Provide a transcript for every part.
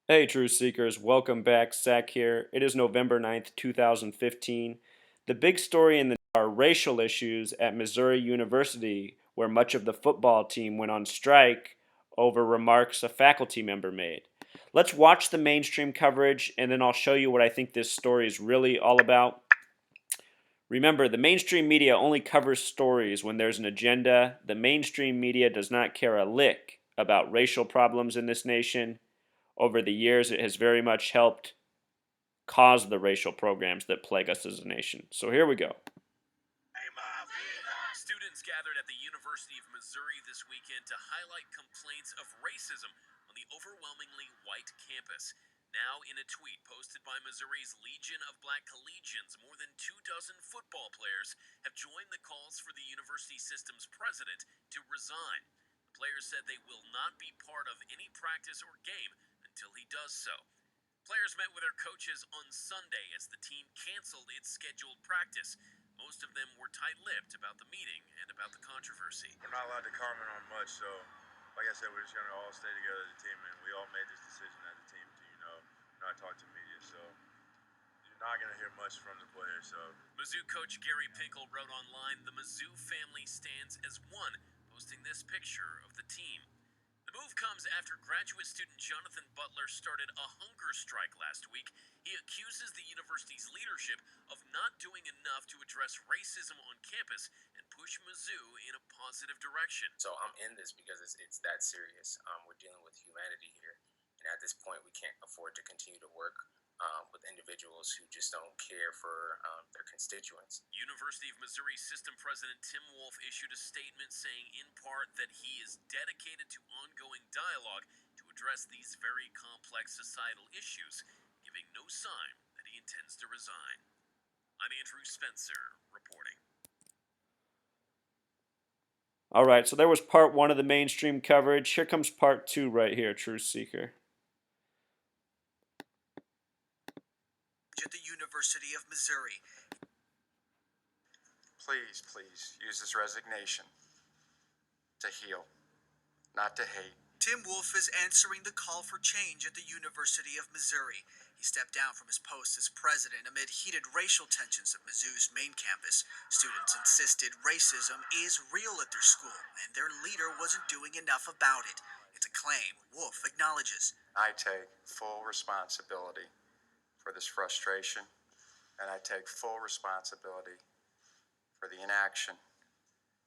Hey, Truth Seekers, welcome back. Zach here. It is November 9th, 2015. The big story in the are racial issues at Missouri University, where much of the football team went on strike over remarks a faculty member made. Let's watch the mainstream coverage, and then I'll show you what I think this story is really all about. Remember, the mainstream media only covers stories when there's an agenda. The mainstream media does not care a lick about racial problems in this nation. Over the years, it has very much helped cause the racial programs that plague us as a nation. So here we go. Students gathered at the University of Missouri this weekend to highlight complaints of racism on the overwhelmingly white campus. Now, in a tweet posted by Missouri's Legion of Black Collegians, more than 24 football players have joined the calls for the university system's president to resign. The players said they will not be part of any practice or game until he does so. Players met with their coaches on Sunday as the team canceled its scheduled practice. Most of them were tight-lipped about the meeting and about the controversy. We're not allowed to comment on much, so like I said, we're just going to all stay together as a team, and we all made this decision as a team to, not talk to media, so you're not going to hear much from the players. So Mizzou coach Gary Pinkel wrote online, "The Mizzou family stands as one," posting this picture of the team. The move comes after graduate student Jonathan Butler started a hunger strike last week. He accuses the university's leadership of not doing enough to address racism on campus and push Mizzou in a positive direction. So I'm in this because it's that serious. We're dealing with humanity here, and at this point, we can't afford to continue to work with individuals who just don't care for their constituents. University of Missouri System President Tim Wolf issued a statement saying, in part, that he is dedicated to ongoing dialogue to address these very complex societal issues, giving no sign that he intends to resign. I'm Andrew Spencer, reporting. All right, so there was part one of the mainstream coverage. Here comes part two right here, Truth Seeker. At the University of Missouri. please use this resignation to heal, not to hate. Tim Wolf is answering the call for change at the University of Missouri. He stepped down from his post as president amid heated racial tensions at Mizzou's main campus. Students insisted racism is real at their school, and their leader wasn't doing enough about it. It's a claim Wolf acknowledges. I take full responsibility for this frustration, and I take full responsibility for the inaction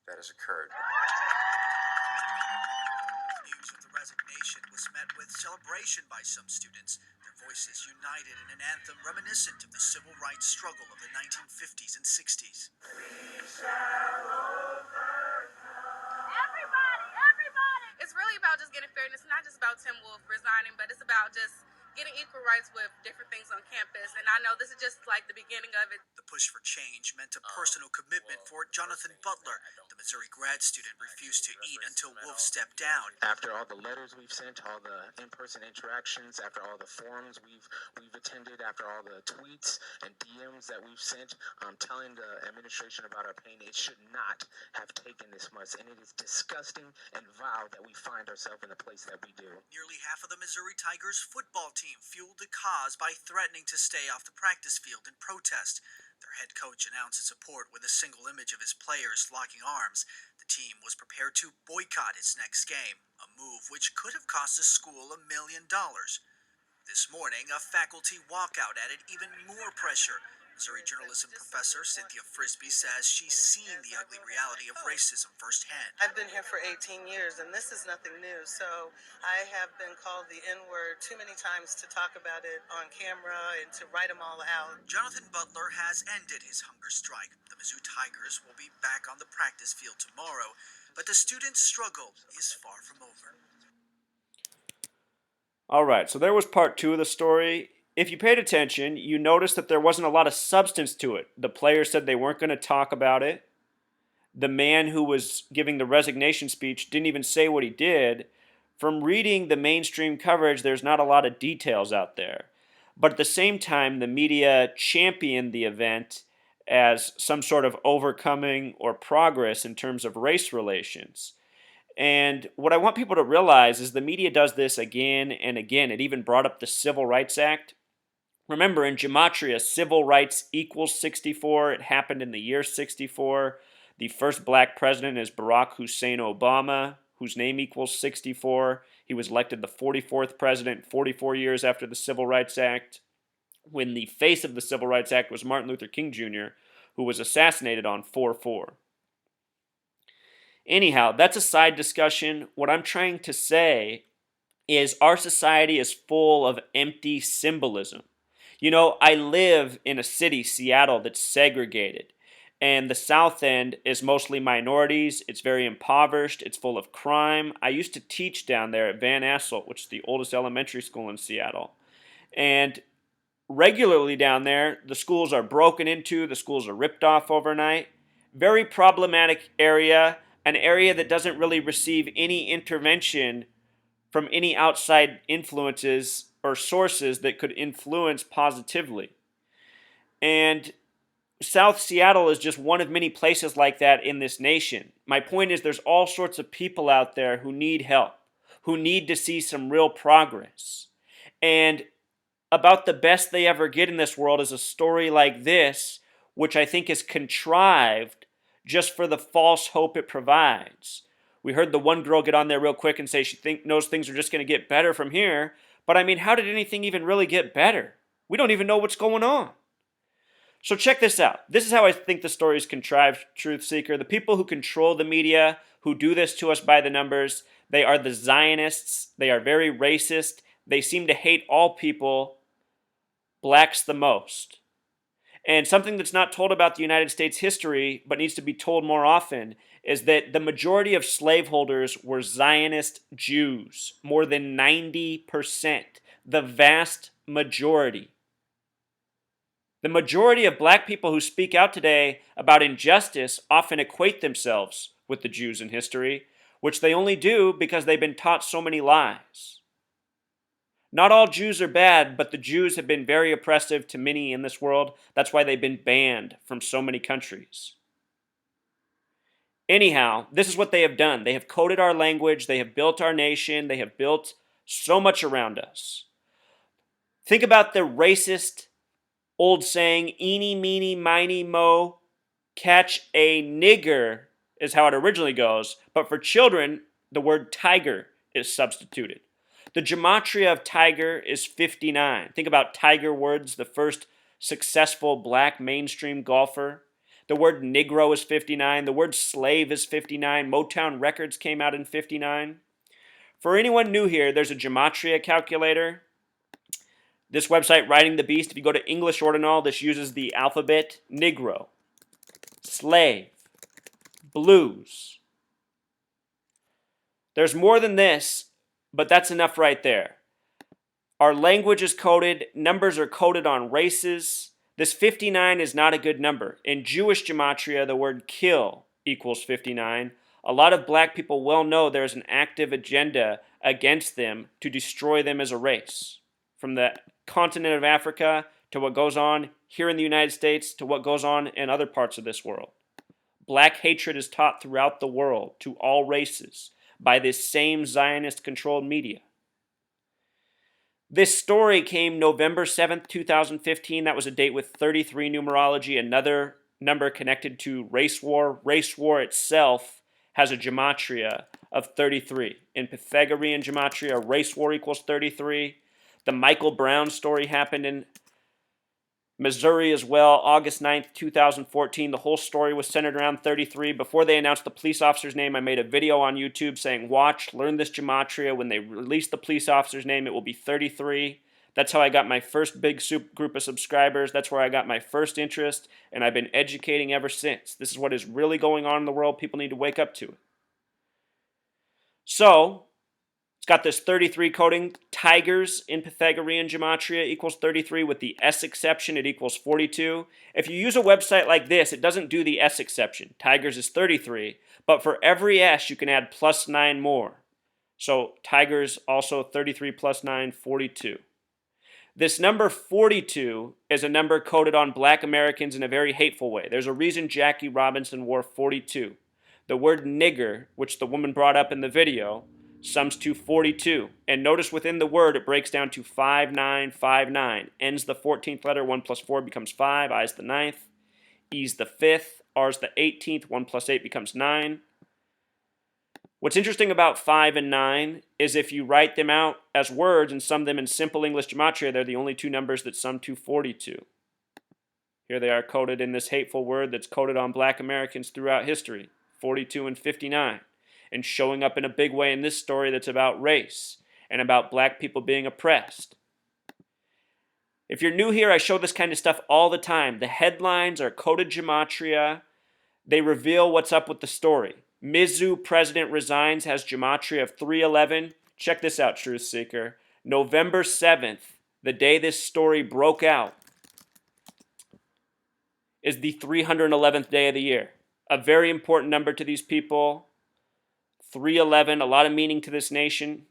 that has occurred. News of the resignation was met with celebration by some students, their voices united in an anthem reminiscent of the civil rights struggle of the 1950s and 60s. Everybody. It's really about just getting fairness. It's not just about Tim Wolf resigning, but it's about just getting equal rights with different things on campus. And I know this is just like the beginning of it. The push for change meant a personal commitment for Jonathan Butler. The Missouri grad student refused to eat until Wolf stepped down. After all the letters we've sent, all the in-person interactions, after all the forums we've attended, after all the tweets and DMs that we've sent, telling the administration about our pain, it should not have taken this much, and it is disgusting and vile that we find ourselves in the place that we do. Nearly half of the Missouri Tigers football team fueled the cause by threatening to stay off the practice field in protest. Their head coach announced his support with a single image of his players locking arms. The team was prepared to boycott its next game, a move which could have cost the school $1 million. This morning, a faculty walkout added even more pressure. Missouri journalism professor Cynthia Frisbee says she's seen the ugly reality of racism firsthand. I've been here for 18 years, and this is nothing new. So I have been called the N-word too many times to talk about it on camera and to write them all out. Jonathan Butler has ended his hunger strike. The Mizzou Tigers will be back on the practice field tomorrow, but the students' struggle is far from over. All right, so there was part two of the story. If you paid attention, you noticed that there wasn't a lot of substance to it. The players said they weren't going to talk about it. The man who was giving the resignation speech didn't even say what he did. From reading the mainstream coverage, there's not a lot of details out there. But at the same time, the media championed the event as some sort of overcoming or progress in terms of race relations. And what I want people to realize is the media does this again and again. It even brought up the Civil Rights Act. Remember, in Gematria, civil rights equals 64. It happened in the year 64. The first black president is Barack Hussein Obama, whose name equals 64. He was elected the 44th president 44 years after the Civil Rights Act, when the face of the Civil Rights Act was Martin Luther King Jr., who was assassinated on 4/4. Anyhow, that's a side discussion. What I'm trying to say is our society is full of empty symbolism. You know, I live in a city, Seattle, that's segregated. And the South End is mostly minorities. It's very impoverished. It's full of crime. I used to teach down there at Van Asselt, which is the oldest elementary school in Seattle. And regularly down there, the schools are broken into, the schools are ripped off overnight. Very problematic area, an area that doesn't really receive any intervention from any outside influences or sources that could influence positively. And South Seattle is just one of many places like that in this nation. My point is, there's all sorts of people out there who need help, who need to see some real progress. And about the best they ever get in this world is a story like this, which I think is contrived just for the false hope it provides. We heard the one girl get on there real quick and say she knows things are just going to get better from here. But I mean, how did anything even really get better? We don't even know what's going on. So check this out. This is how I think the story is contrived, Truth Seeker. The people who control the media, who do this to us by the numbers, they are the Zionists. They are very racist. They seem to hate all people, blacks the most. And something that's not told about the United States history, but needs to be told more often, is that the majority of slaveholders were Zionist Jews. More than 90%. The vast majority. The majority of black people who speak out today about injustice often equate themselves with the Jews in history, which they only do because they've been taught so many lies. Not all Jews are bad, but the Jews have been very oppressive to many in this world. That's why they've been banned from so many countries. Anyhow, this is what they have done. They have coded our language. They have built our nation. They have built so much around us. Think about the racist old saying, eeny, meeny, miny, mo, catch a nigger is how it originally goes. But for children, the word tiger is substituted. The gematria of tiger is 59. Think about Tiger Woods, the first successful black mainstream golfer. The word Negro is 59. The word slave is 59. Motown Records came out in 59. For anyone new here, there's a gematria calculator. This website, Riding the Beast, if you go to English Ordinal, this uses the alphabet Negro, slave, blues. There's more than this, but that's enough right there. Our language is coded, numbers are coded on races. This 59 is not a good number. In Jewish gematria, the word kill equals 59. A lot of black people well know there's an active agenda against them to destroy them as a race. From the continent of Africa to what goes on here in the United States to what goes on in other parts of this world. Black hatred is taught throughout the world to all races by this same Zionist-controlled media. This story came November 7th, 2015. That was a date with 33 numerology, another number connected to race war. Race war itself has a gematria of 33. In Pythagorean gematria, race war equals 33. The Michael Brown story happened in Missouri as well, August 9th, 2014. The whole story was centered around 33. Before they announced the police officer's name, I made a video on YouTube saying, watch, learn this gematria. When they release the police officer's name, it will be 33. That's how I got my first big group of subscribers. That's where I got my first interest, and I've been educating ever since. This is what is really going on in the world. People need to wake up to it. So, it's got this 33 coding. Tigers in Pythagorean gematria equals 33. With the S exception, it equals 42. If you use a website like this, it doesn't do the S exception. Tigers is 33. But for every S, you can add plus 9 more. So tigers also 33 plus 9, 42. This number 42 is a number coded on black Americans in a very hateful way. There's a reason Jackie Robinson wore 42. The word nigger, which the woman brought up in the video, sums to 42. And notice within the word it breaks down to 5959. N's the 14th letter, 1 plus 4 becomes 5, I's the ninth, E's the 5th, R's the 18th, 1 plus 8 becomes 9. What's interesting about 5 and 9 is if you write them out as words and sum them in simple English gematria, they're the only two numbers that sum to 42. Here they are coded in this hateful word that's coded on black Americans throughout history, 42 and 59, and showing up in a big way in this story that's about race and about black people being oppressed. If you're new here, I show this kind of stuff all the time. The headlines are coded gematria. They reveal what's up with the story. Mizzou president resigns has gematria of 311. Check this out, Truth Seeker. November 7th, the day this story broke out, is the 311th day of the year. A very important number to these people. 311, a lot of meaning to this nation.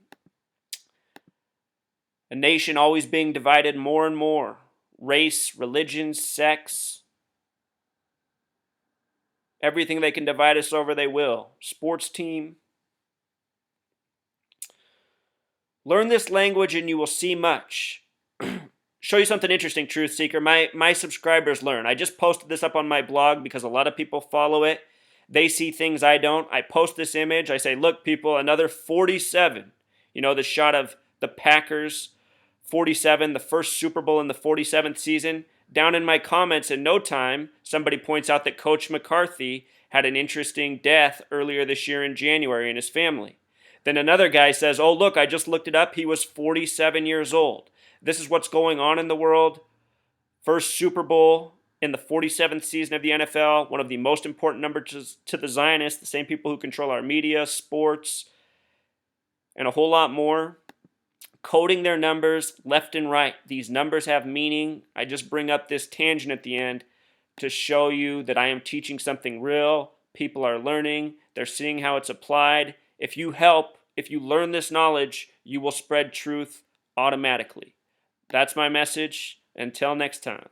A nation always being divided more and more. Race, religion, sex. Everything they can divide us over, they will. Sports team. Learn this language and you will see much. Show you something interesting, Truth Seeker. My subscribers learn. I just posted this up on my blog because a lot of people follow it. They see things I don't. I post this image. I say, look, people, another 47. You know, the shot of the Packers, 47, the first Super Bowl in the 47th season. Down in my comments in no time, somebody points out that Coach McCarthy had an interesting death earlier this year in January in his family. Then another guy says, oh, look, I just looked it up. He was 47 years old. This is what's going on in the world. First Super Bowl in the 47th season of the NFL, one of the most important numbers to the Zionists, the same people who control our media, sports, and a whole lot more. Coding their numbers left and right. These numbers have meaning. I just bring up this tangent at the end to show you that I am teaching something real. People are learning. They're seeing how it's applied. If you help, if you learn this knowledge, you will spread truth automatically. That's my message. Until next time.